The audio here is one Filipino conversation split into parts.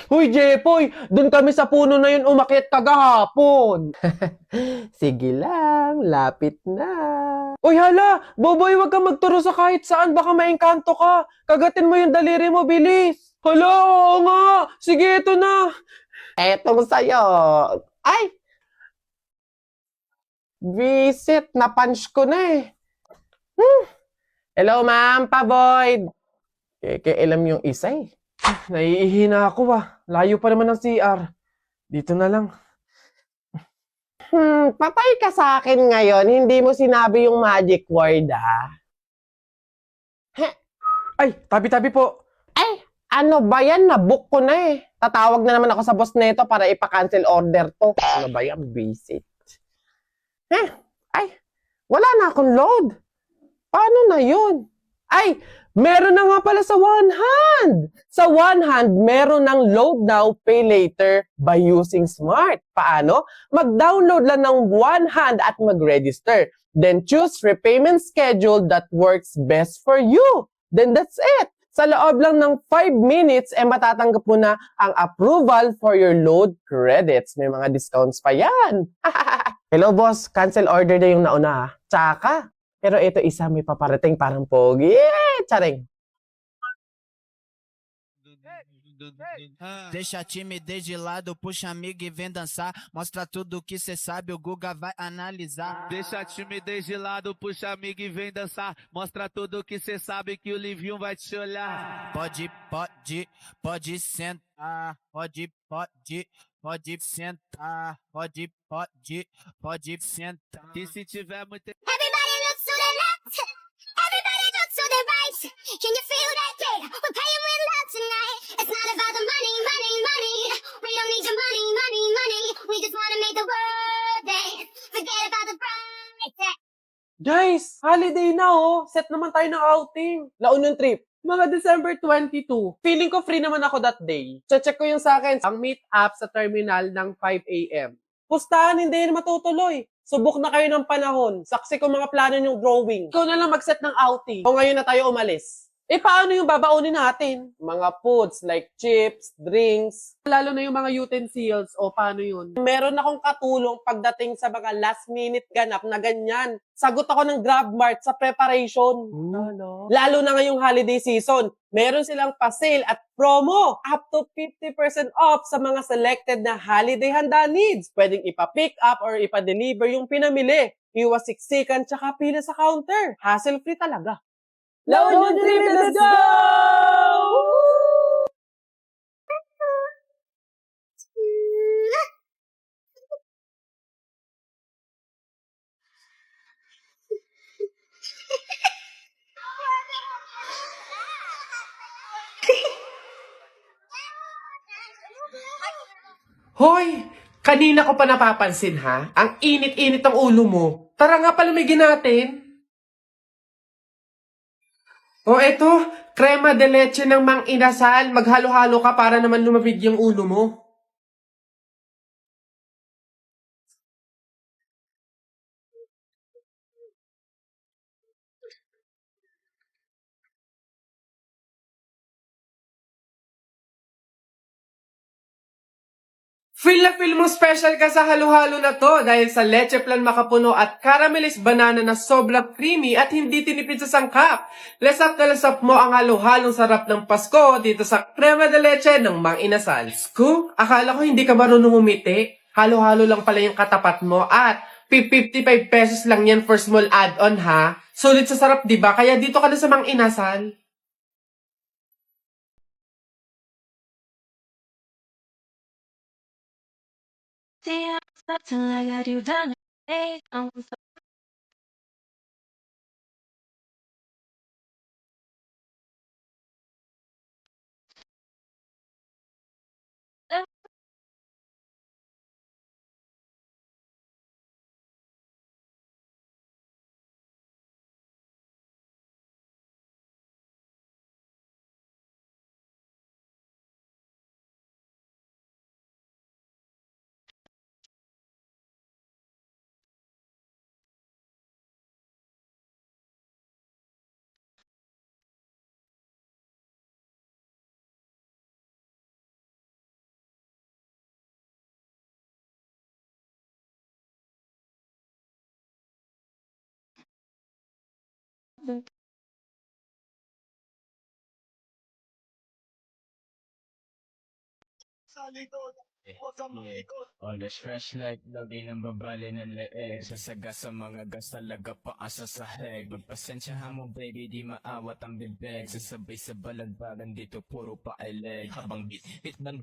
Huy, Jepoy, dun kami sa puno na yun umakyat kagahapon. Sige lang, lapit na. Uy, hala! Boboy, wag kang magturo sa kahit saan, baka maengkanto ka. Kagatin mo yung daliri mo, bilis. Hala, oo nga. Sige, ito na. Etong sa'yo. Ay, visit. Na-punch ko na eh. Hello, ma'am. Pa-void. Alam yung isa eh. Naiihina ako ba. Layo pa naman ng CR. Dito na lang. Patay ka sa akin ngayon. Hindi mo sinabi yung magic word, ah. Heh, Ay, tabi-tabi po. Ay, ano ba yan? Nabook ko na eh. Tatawag na naman ako sa boss nito para ipa-cancel order to. Ano ba yan? Visit. Eh, ay, wala na akong load. Paano na yun? Ay, meron na nga pala sa One Hand. Sa One Hand, meron ng load now, pay later by using Smart. Paano? Mag-download lang ng One Hand at mag-register. Then choose repayment schedule that works best for you. Then that's it. Sa loob lang ng 5 minutes, matatanggap mo na ang approval for your load credits. May mga discounts pa yan. Hello boss, cancel order na yung nauna ha. Tsaka, pero ito isa may paparating parang pogi. Charing. Deixa a timidez de lado, puxa amigo e vem dançar. Mostra tudo que cê sabe, o Guga vai analisar. Deixa a timidez de lado, puxa amigo e vem dançar. Mostra tudo que cê sabe que o Livinho vai te olhar. Pode sentar. Pode sentar. Pode sentar. E se tiver muito Everybody look to the left. Everybody look to the right. Can you feel that? Yeah, we're playing with love tonight. It's not about the money, money, money. We don't need your money, money, money. We just wanna make the world dance. Forget about the price tag. Guys, holiday na oh. Set naman tayo ng outing. Laon yung trip. Mga December 22. Feeling ko free naman ako that day. Check ko yung sa akin ang meet up sa terminal ng 5 a.m. Pustahan, hindi na matutuloy. Subok na kayo ng panahon. Saksi ko mga plano yung drawing. Ikaw na lang mag-set ng outing. O ngayon na tayo umalis. Paano yung babaunin natin? Mga foods like chips, drinks, lalo na yung mga utensils o paano yun? Meron akong katulong pagdating sa mga last minute ganap na ganyan. Sagot ako ng GrabMart sa preparation. Lalo na ngayong holiday season. Meron silang pa-sale at promo. Up to 50% off sa mga selected na holiday handa needs. Pwedeng ipa-pick up or ipa-deliver yung pinamili. Iwas siksikan tsaka pila sa counter. Hassle-free talaga. La Union Trip, let's go! Hoy! Kanina ko pa napapansin ha? Ang init-init ng ulo mo. Tara nga palamigin natin. O eto, crema de leche ng Mang Inasal. Maghalo-halo ka para naman lumamig yung ulo mo. Feel na feel mo special ka sa halo-halo na to dahil sa leche plan makapuno at caramelized banana na sobrang creamy at hindi tinipid sa sangkap. Lasap na lasap mo ang halo-halong sarap ng Pasko dito sa crema de leche ng Mang Inasal. Ko, akala ko hindi ka marunong umiti. Halo-halo lang pala yung katapat mo at 55 pesos lang yan for small add-on ha. Sulit sa sarap diba? Kaya dito ka na sa Mang Inasal. See, I'm stuck till I got you done. Hey, I'm so Always fresh like lagi ng babali ng leeg. Sasaga sa mga gas talaga paasa sa heg. Magpasensyahan mo baby di maawat ang bibig. Sasabay sa balagbagan dito puro pa leg. Habang bit ng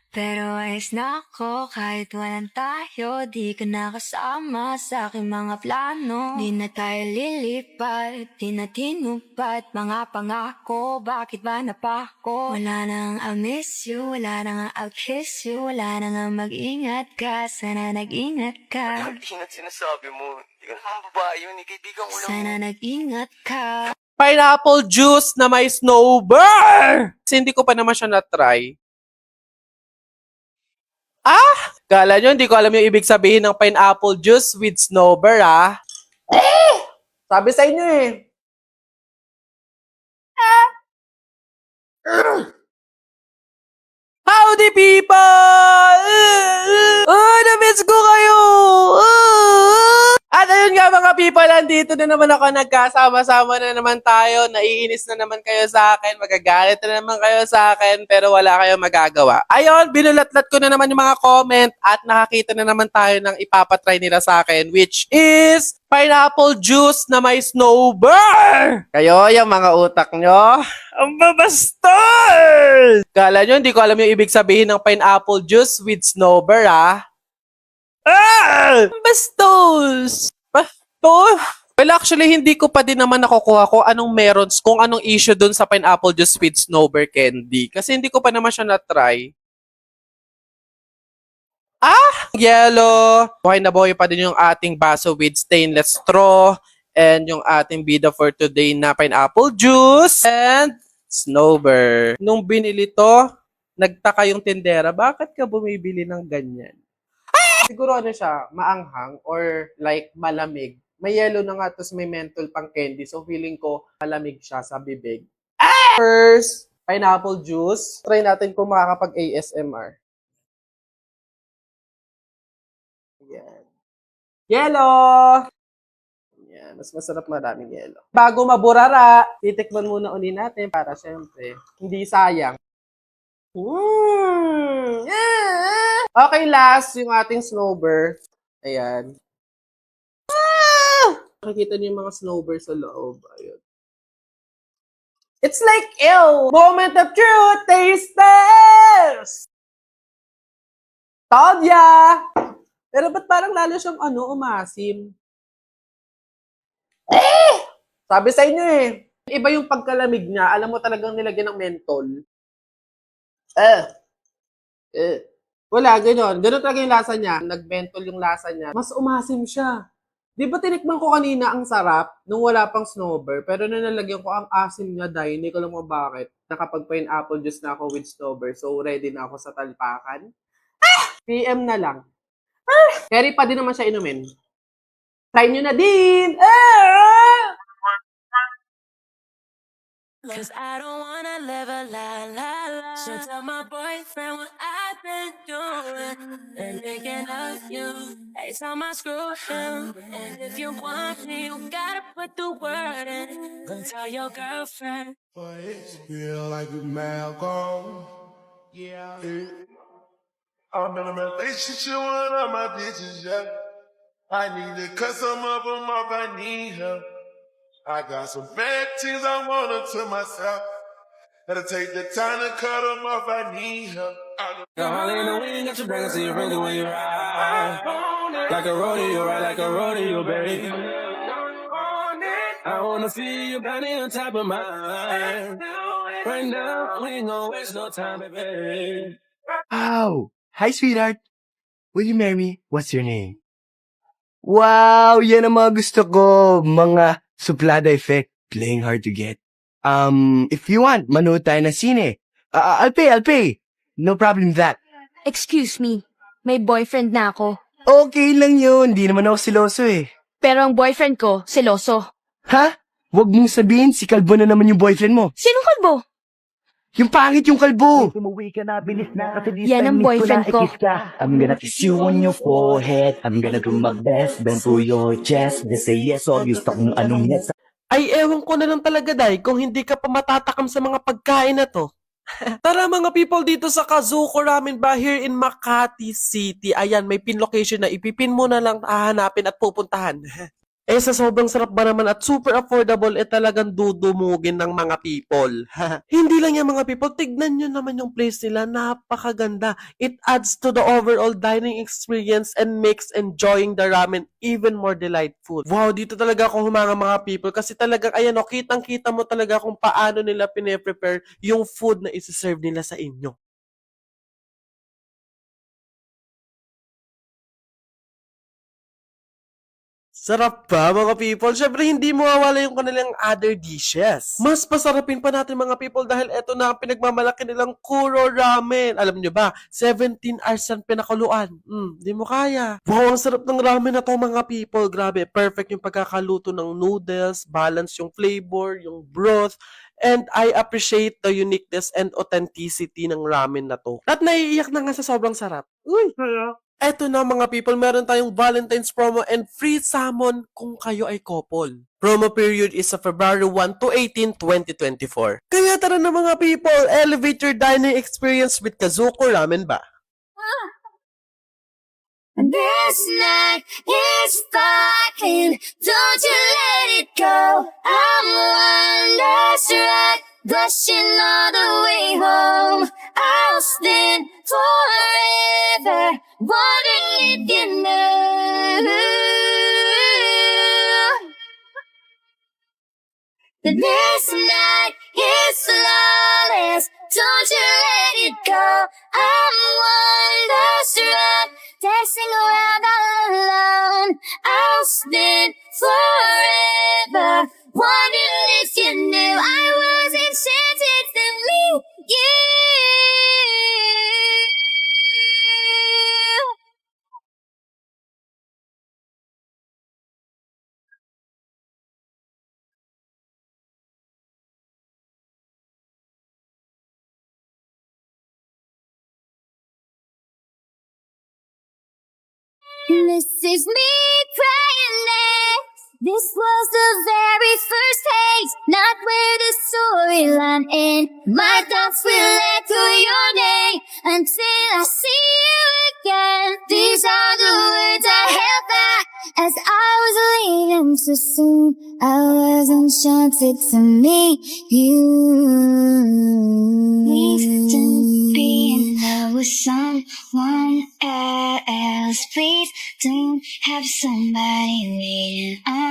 Pero ayos na ako kahit walang tayo. Di ka nakasama sa aking mga plano. Di na tayo lilipat, di na tinupad mga pangako. Bakit ba napako? Wala nang I'll miss you, wala nang I'll kiss you. Wala nang mag-ingat ka, sana nag-ingat ka. ingat sinasabi mo. Hindi ka naman babae yun. Kaibigan ko lang. Sana nag-ingat ka. Pineapple juice na may snowbird! Kasi hindi ko pa naman siya na-try. Kala nyo, hindi ko alam yung ibig sabihin ng pineapple juice with snowbird, ah. Sabi sa inyo eh. Howdy people! Na-miss ko kayo! At ayun nga mga people, nandito na naman ako, nagkasama-sama na naman tayo, naiinis na naman kayo sa akin, magagalit na naman kayo sa akin, pero wala kayong magagawa. Ayun, binulatlat ko na naman yung mga comment at nakakita na naman tayo ng ipapatry nila sa akin, which is pineapple juice na may snowbird! Kayo, yung mga utak nyo, ang babastard! Kala nyo, hindi ko alam yung ibig sabihin ng pineapple juice with snowbird, ah. Bastos! Bastos! Well, actually, hindi ko pa din naman nakukuha kung anong meron, kung anong issue dun sa pineapple juice with snowbird candy. Kasi hindi ko pa naman siya na-try. Yellow! Buhay na buhay pa din yung ating baso with stainless straw. And yung ating bida for today na pineapple juice. And snowbird. Nung binili to, nagtaka yung tindera, bakit ka bumibili ng ganyan? Siguro ano siya, maanghang or like malamig. May yellow na nga, tapos may menthol pang candy. So feeling ko malamig siya sa bibig. First, pineapple juice. Try natin kung makakapag-ASMR. Yan. Yellow! Yan, mas masarap maraming yellow. Bago maburara, titikman muna uli natin para syempre, hindi sayang. Okay, last, yung ating snowbird. Ayan. Nakikita niyo yung mga snowbird sa loob. Ayun. It's like, ew! Moment of truth, taste test! Told ya! Pero ba't parang lalo siyang umasim? Sabi sa inyo eh. Iba yung pagkalamig niya. Alam mo talagang nilagyan ng mentol. Wala, gano'n. Gano'n talaga yung lasa niya. Nag-mentol yung lasa niya. Mas umasim siya. Di ba tinikman ko kanina ang sarap nung wala pang snowbird, pero nung nalagyan ko ang asim niya dahil hindi ko alam mo bakit. Nakapag-pineapple juice na ako with snowbird, so ready na ako sa talpakan. PM na lang. Carry pa din naman siya inumin. Try nyo na din! Cause I don't wanna live a la. So tell my boyfriend what I've been doing and thinking of you. Every time I screw him. And if you want me, you gotta put the word in. Go tell your girlfriend. Feel like a Malcolm. Yeah. I'm in a relationship with all my bitches, yeah. I need to cut some of them off, I need help. I got some bad things I want them to myself. Gotta take the time to cut them off, I need help. All in the wind, got your bangers, so you really when you ride. Like a rodeo, ride like a rodeo, baby. I wanna see you body on top of mine. Right now, we ain't gonna waste no time, baby. Oh, hi sweetheart. Will you marry me? What's your name? Wow, yan ang mga gusto ko. Mga suplada effect. Playing hard to get. If you want, manood tayo ng sine. I'll pay. No problem with that. Excuse me, may boyfriend na ako. Okay lang yun. Di naman ako siloso eh. Pero ang boyfriend ko, seloso. Ha? Huwag mong sabihin si kalbo na naman yung boyfriend mo. Sinong kalbo? Yung pangit yung kalbo. Umuwi ka na, bilis na kasi this Yan time ang miss boyfriend na ko. i-kiss ka. I'm gonna kiss you on your forehead. I'm gonna do my best, bend to your chest. They say yes, obvious na kung anong yes. Ay, ewan ko na lang talaga, Day, kung hindi ka pa matatakam sa mga pagkain na to. Tara mga people dito sa Kazuko Ramen Bar here in Makati City. Ayan, may pin location na ipipin mo na lang hahanapin at pupuntahan. Eh sa sobrang sarap ba naman at super affordable, talagang dudumugin ng mga people. Hindi lang yan mga people, tignan nyo naman yung place nila, napakaganda. It adds to the overall dining experience and makes enjoying the ramen even more delightful. Wow, dito talaga ako humanga mga people kasi talagang ayan o, kitang-kita mo talaga kung paano nila pine-prepare yung food na isi-serve nila sa inyo. Sarap ba mga people? Syempre hindi mawawala yung kanilang other dishes. Mas pasarapin pa natin mga people dahil eto na ang pinagmamalaki nilang Kuro Ramen. Alam nyo ba, 17 hours ang pinakuluan. Di mo kaya. Wow, ang sarap ng ramen na to mga people. Grabe, perfect yung pagkakaluto ng noodles, balance yung flavor, yung broth, and I appreciate the uniqueness and authenticity ng ramen na to. At naiiyak na nga sa sobrang sarap. Uy! Eto na mga people, meron tayong Valentine's promo and free salmon kung kayo ay couple. Promo period is sa February 1 to 18, 2024. Kaya tara na mga people, elevate your dining experience with Kazuko Ramen Bar. This night is sparkling, don't you let it go. I'm wonderstruck, blushing all the way home. I'll stand forever, wondering if you knew that this night is flawless. Don't you let it go. I'm wonderstruck, dancing around all alone. I'll spend forever, wondering if you knew I was enchanted to meet you. This is me crying next. This was the very first taste, not where the storyline ends. My thoughts will echo your name until I see you again. These are the words I held back as I was leaving so soon. I was enchanted to meet you. Please don't be in love with someone else. Please don't have somebody waiting on